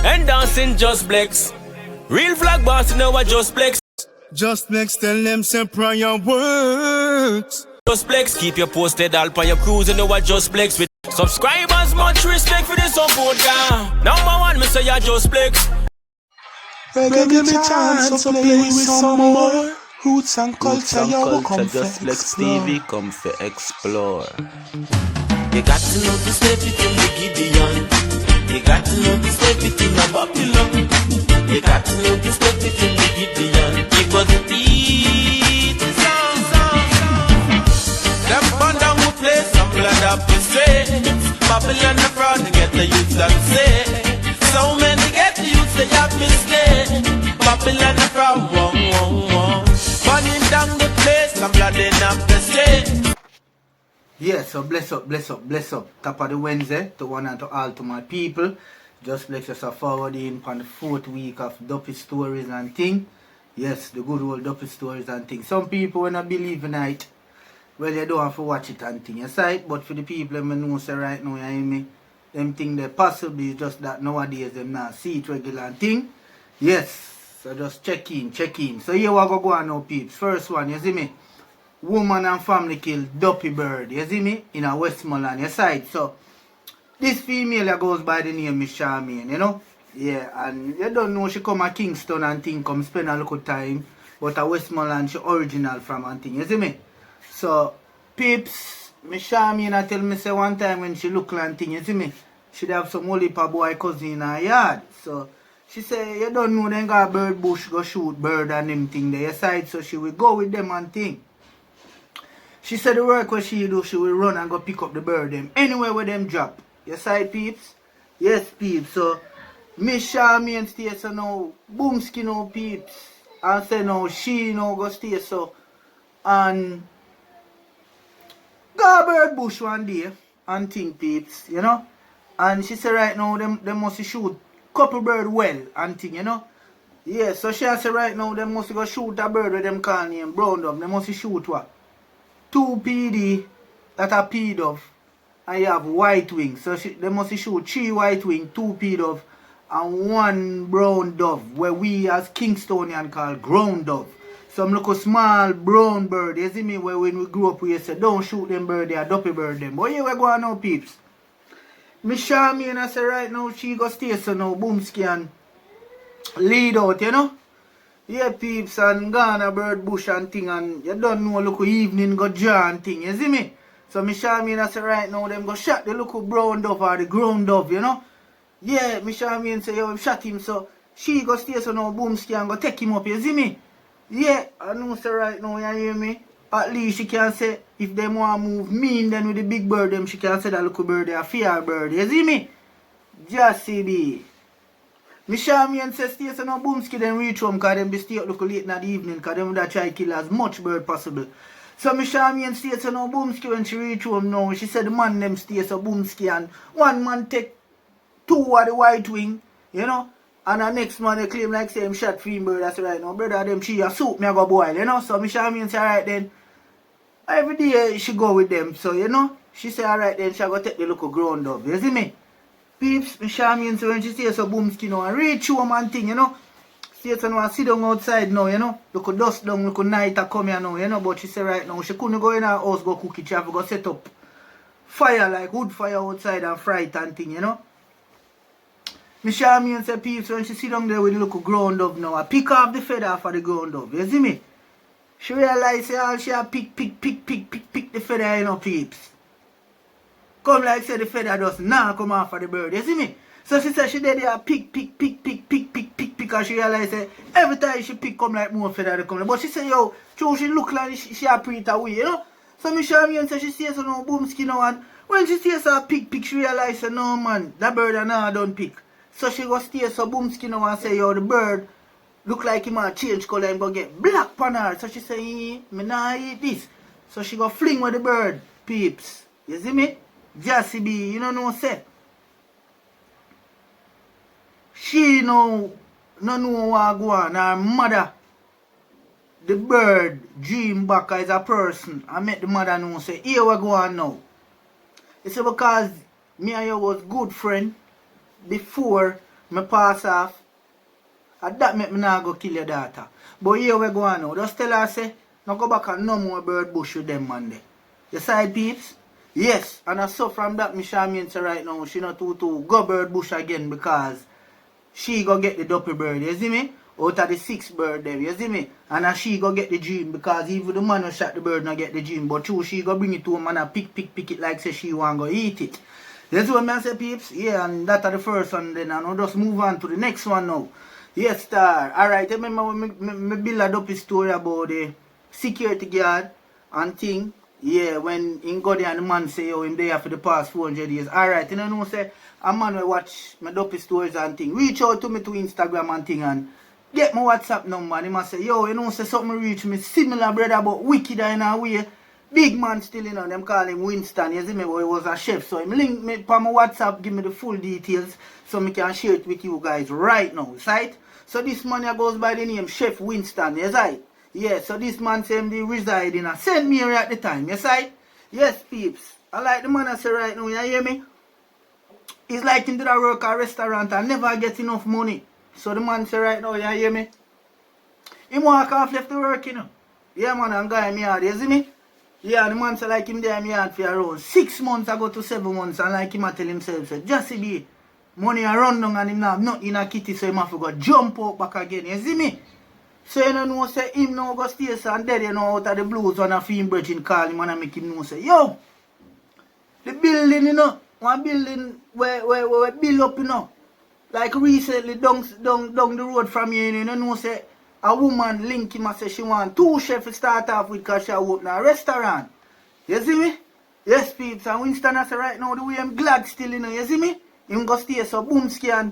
and dancing just flex. Real flag boss, you know what just flex. Just flex, tell them say prayer works. Just flex, keep you posted all for your cruise, you know what just flex with subscribers, much respect for the support, guy. Number one, me say you just flex. Give me chance to play with some more roots and culture, you come just for Flex explore. TV come for explore. You got to know the step it in the Gideon. You got to know the step it in the Babylon. You got to know the step it in the Gideon. Because the beat is on. Them band down who play some blood up the street. Babylon the fraud to get the youth that say. So many get the youth they have mistake. Babylon the fraud, burning down the place, some blood in up the street. Yeah, so bless up. Top of the Wednesday to one and to all to my people. Just bless us forward in on the 4th week of Duppy stories and thing. Yes, the good old Duppy stories and thing. Some people when I believe in it, well you don't have to watch it and thing. You see it, but for the people I know say right now, you hear me, them think they possibly just that nowadays them not see it regular and thing. Yes, so just check in. So here we go on now peeps. First one, you see me? Woman and family killed Duppy bird, you see me? In a Westmoreland, you see it? So, this female goes by the name Miss Charmaine, you know? Yeah, and you don't know she come to Kingston and thing, come spend a little time, but a Westmoreland she original from and thing, you see me? So, peeps, Miss Charmaine tell me say one time when she look and thing, you see me? She'd have some holy boy cousin in her yard. So, she say, you don't know them got bird bush go shoot bird and them thing there, you see it? So, she will go with them and thing. She said the work what she do, she will run and go pick up the bird them anywhere where them drop. You see it, peeps? Yes, peeps. So, Miss Charmaine stay so now, Boomski now, peeps. And say now, she now go stay so. And go a bird bush one day and think, peeps, you know? And she said right now, them must shoot couple bird well and thing, you know? Yeah, so she say right now, them must go shoot a bird with them call name brown dove. They must shoot what? 2 PD that are P dove and you have white wing. So they must shoot 3 white wing, 2 P dove and 1 brown dove where we as Kingstonian call ground dove. Some little small brown bird, you see me, where when we grew up we say don't shoot them bird, they are Duppy bird them. But here we go on now peeps. Miss Charmaine I say right now she go stay so now Boomski and lead out, you know. Yeah, peeps, and gone a bird bush and thing, and you don't know look evening go draw and thing, you see me? So Miss Charmaine say right now them go shot the little brown dove or the ground dove, you know? Yeah, Miss Charmaine say yo shot him, so she go stay so now Boomski and go take him up, you see me? Yeah, I know say right now, you hear me? At least she can say if them want to move mean then with the big bird them she can say that little bird they a fear bird, you see me? Just see me. Miss Charmaine says stay so now Boomski then reach home because them be stay up late in the evening because them would try to kill as much bird possible. So Miss Charmaine stay so now Boomski when she reach home now, she said the man them stay so Boomski and one man take 2 of the white wing, you know, and the next man they claim like say him shot 3 bird, that's right now, brother them she a soup me a go boil, you know. So Miss Charmaine say alright then, every day she go with them, so you know, she say alright then she go take the little ground dove, you see me? Peeps, Miss Charmaine say when she stays so Boomski now and reach home and thing, you know. Stays so now and sit down outside now, you know. Look at dust down, look at night a come here now, you know. But she say right now she couldn't go in her house go cook it, she have to go set up fire like wood fire outside and fry it and thing, you know. Miss Charmaine say peeps when she sit down there with the little ground dove now, I pick off the feather off of the ground dove, you see me? She realize say all she a pick the feather, you know, peeps. Come like say the feather does not come off of the bird, you see me? So she said she did there pick because she realized that every time she pick come like more feather they come. But she said yo, she look like she a pretty away, you know? So Miss Charmaine said she sees so no Boomski now and when she sees her pick, she realized say no man, that bird and now don't pick. So she go stay so Boomski now and say yo the bird look like him a change colour and go get black pan her. So she say me nah eat this. So she go fling with the bird, peeps. You see me? Just be, you know say. She no know what go on. Her mother, the bird, dream back as a person. I met the mother know say, here we go on now. It's because me and you was good friend before me pass off. And that make me not go kill your daughter. But here we go on now. Just tell her, say, no go back and no more bird bush with them man there. You side peeps? Yes. And I saw from that, me Charmaine say right now, she not to go bird bush again because she go get the Duppy bird, you see me? Out of the 6 bird there, you see me? And she go get the dream because even the man who shot the bird not get the dream. But true, she go bring it to him and pick it like say she want go eat it. That's what I say, peeps. Yeah, and that's the first one then. And I'll just move on to the next one now. Yes, star. Alright, remember when me build a Duppy story about the security guard and thing. Yeah, when in go there and the man say, oh, him there for the past 400 years. Alright, you know, say, a man will watch my Duppy stories and thing. Reach out to me to Instagram and thing and get my WhatsApp number. And he must say, yo, you know, say something reach me similar, brother, but wicked in a way. Big man still, you know, them call him Winston, you see me, but he was a chef. So him link me for my WhatsApp, give me the full details so me can share it with you guys right now, right? So this man here goes by the name Chef Winston, yes I? Yeah, so this man say him they reside in a St. Mary at the time, yes I? Yes, peeps. I like the man I say right now, you hear me? It's like him did a work at a restaurant and never get enough money. So the man say right now, you hear me? Him walk off left the work, you know. Yeah, man, and guy in my yard, you see me? Yeah, the man say like him there in my yard for around 6 months ago to 7 months and like him a tell himself, say, just be money a run down and him now have nothing in a kitty so him have to go jump up back again, you see me? So you know say him now go stay so and dead you know out of the blues when a film bridging call him and I make him know say, yo, the building you know, one building where build up you know, like recently down the road from here you know say a woman link him and say she want 2 chefs to start off with because she open a restaurant. You see me? Yes, peeps. And Winston I say right now the way I'm glad still, you know, you see me? Him go stay so boomski and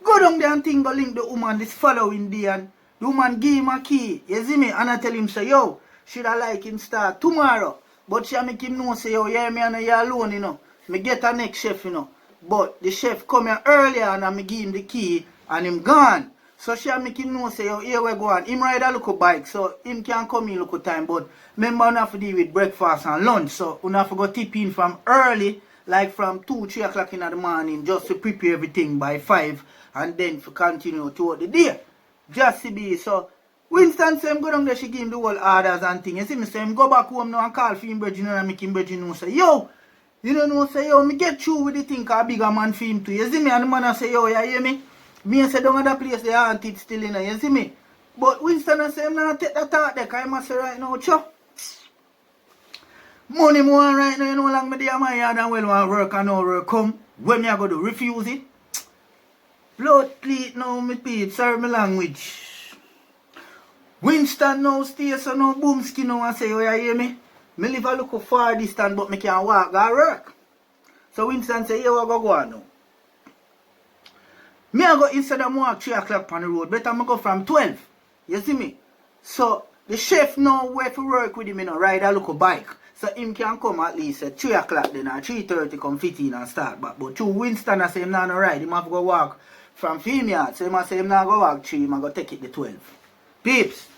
go down there and thing go link the woman this following day and the woman give him a key. You see me? And I tell him say, yo, should I like him start tomorrow? But she make him know say, yo, yeah, me and you alone, you know. Me get a next chef, you know. But the chef come here earlier and I give him the key and him gone. So she make him know say, yo, here we go on. Him ride a little bike, so him can come in little time. But remember, you have to deal with breakfast and lunch. So you have to go tip in from early, like from 2, 3 o'clock in the morning, just to prepare everything by 5 and then to continue throughout the day. Just to be so. Winston say him go down there, she give him the whole orders and things. You see me say him go back home now and call for him bridging and make him bridging know say, yo, you know say, yo, me get through with the thing cause a bigger man for him too. You see me? And the man say, yo, you hear me? Me say down at that place they aren't it still in there, you see me? But Winston say him not take that thought there cause him say right now, chop. Money more right now, you know long me there my yard and well want work and no work come. When me I go do refuse it? Blood cleat now me peep, sorry my language. Winston now stay so no boomski now and say, oh you hear me? Me live a look far distance but me can walk go work. So Winston say, here we go on now. Me I go instead of walk 3 o'clock on the road, better me go from 12. You see me? So the chef now where to work with him, you know, ride a little bike. So him can come at least at 3 o'clock then or 3:30 come fit in and start back. But to Winston I say him not no ride, him have to go walk from film yard. So him I say him not go walk 3, him I go take it the 12. Peeps.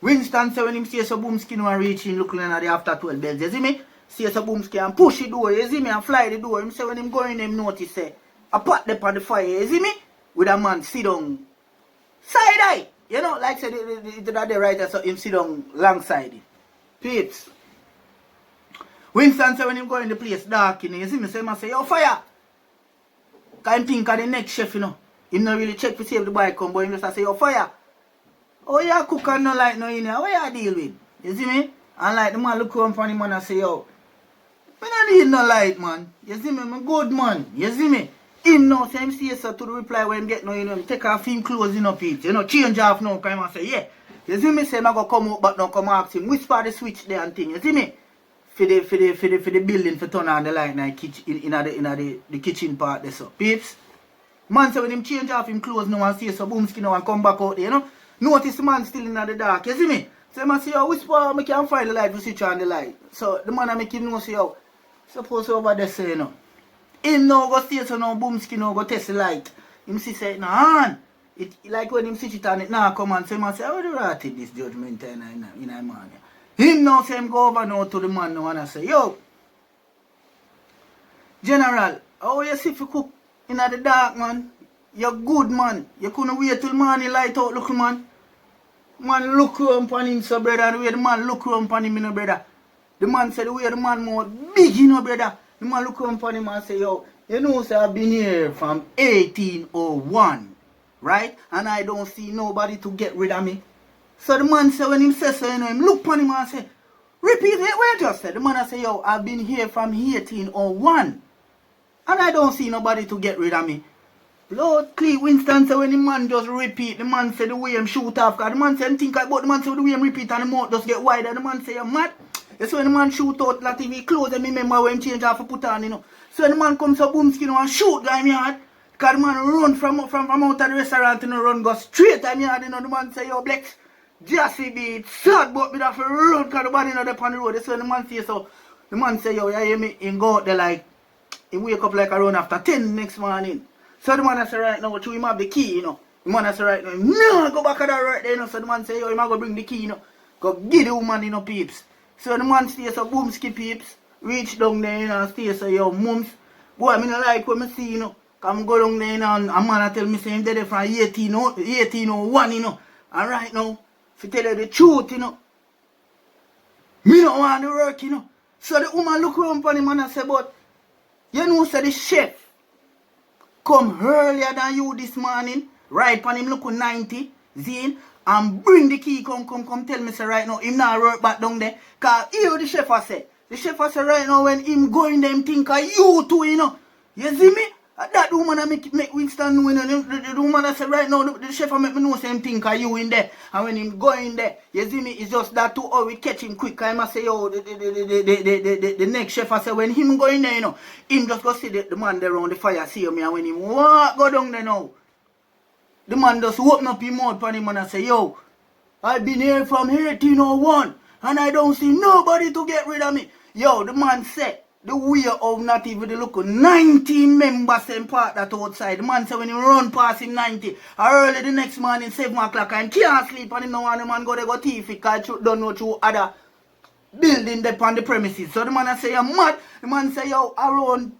Winston say when him see so boomski now reach in looking at the after 12 bells, you see me? See so boomski and push the door, you see me, and fly the door. Him say when him go in him notice say a pot there on the fire, you see me? With a man sit down side eye. You know, like said the writer so him sit down alongside it. Peeps. Winston say when him go in the place dark, you know, you see me say, I say, yo, fire! Cause him think of the next chef, you know. Him not really check to see if the boy come, but him just say, yo, fire! Oh, you cook and no light no in here, what you deal with? You see me? And like the man look around for him and I say, yo, me not need no light, man. You see me? I'm a good man. You see me? Him now say him say so to the reply when him get no, you know, him take off him clothes, you know, people. You know, change off now, come and say, yeah. You see me? Say, I'm going to come out, but now come ask him, whisper the switch there and thing. You see me? For the building for turn on the light in the kitchen part there, so. Peeps. Man say when him change off him clothes now and say so, boomski now and come back out there, you know. Notice the man still in the dark, you see me? So I say, yo, whisper, I can find the light to switch on the light. So the man I make him know, say, yo, suppose over there say, you know. Him now go stay so now boomski now go test the light. Him say, nah, it like when him switch it on it now come and say, man say, how do you write this judgment in a man? Him now say him go over now to the man now and I say, yo, General, how you see if you cook in the dark, man? You're good, man. You couldn't wait till morning light out, look, man. Man, look around upon him, so brother. The way the man look around upon him, you know, brother. The man said the way the man more big, you know, brother. The man look around upon him and say, yo, you know, sir, I've been here from 1801, right? And I don't see nobody to get rid of me. So the man said, when him says so, you know, him look upon him and say, repeat it, what you just said. The man say, yo, I've been here from 1801. And I don't see nobody to get rid of me. Lord Clee Winston said when the man just repeat, the man said the way him shoot off, because the man said think about the man said the way him repeat and the mouth just get wider. The man say, you're mad. That's when the man shoot out that if he close and remember when he change off to put on, you know. So the man comes to boom skin and shoot guy in yard. Because the man run from out of the restaurant and run go straight in yard, you know. The man say, yo, Blex, just be it sad, but me have to run because the body not up on the road. That's when the man say so. The man say, yo, you hear me? He go out there like, he wake up like around after 10 next morning. So the man say right now, him have the key, you know. The man say right now, no, go back at that right there, you know. So the man say, yo, him go bring the key, you know. Go give the woman, you know, peeps. So the man stay so boom ski peeps. Reach down there, you know, and stay so, yo, mums. Boy, I mean, I like what I see, you know. Come go down there, you know, and a man tell me say him dead from 1801, you know. And right now, if you tell you the truth, you know, me don't want to work, you know. So the woman look around upon him and say, but, you know, say the chef come earlier than you this morning, right upon him look 90, Zine, and bring the key, come tell me say right now, him not work back down there. Cause here the chef say. The chef say right now when him going there, him think of you too, you know. You see me? That woman make Winston know, you know. The woman say right now, the chef make me know same thing of you in there. And when him going there, you see me, it's just that too, oh, we catch him quick. I must say, oh, the next chef say when him going there, you know, him just go see the man there around the fire, see me, and when him walk go down there now, the man just open up his mouth for him and say, yo, I've been here from 1801, and I don't see nobody to get rid of me. Yo, the man said, the way of not even the look 90 members in part that outside. The man said when he run past him 90, early the next morning 7 o'clock and can't sleep and him no want the man go there go thief it because he don't know through other building there on the premises. So the man say you're mad. The man say yo around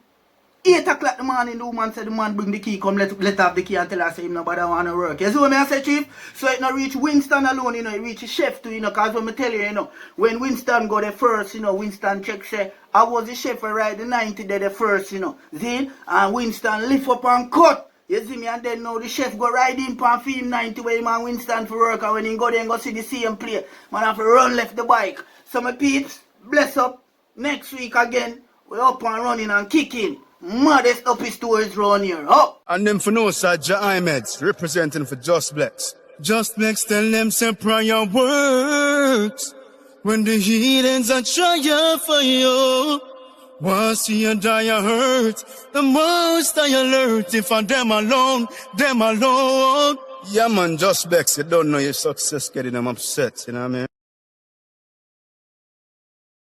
8 o'clock the morning the woman said the man bring the key come let have the key and tell her say him nobody want to work. You see what I say, Chief? So it not reach Winston alone, you know, it reach the chef too, you know, because when I tell you, you know, when Winston go there first, you know, Winston check say I was the chef right the 90 there the first, you know. See? And Winston lift up and cut. You see me? And then now the chef go ride in pan film 90 where him and Winston for work. And when he go there and go see the same play, man have to run left the bike. So my peeps, bless up. Next week again, we up and running and kicking. Maddest Duppy stories round here. Up! And them for no side, Ahmeds, representing for Just Blex. Just Blex tell them say prayer works. When the heathens are trying for you, once you die you hurt, the most I alert. If I'm them alone. Yeah man, Just Blex, you don't know your success getting them upset, you know what I mean?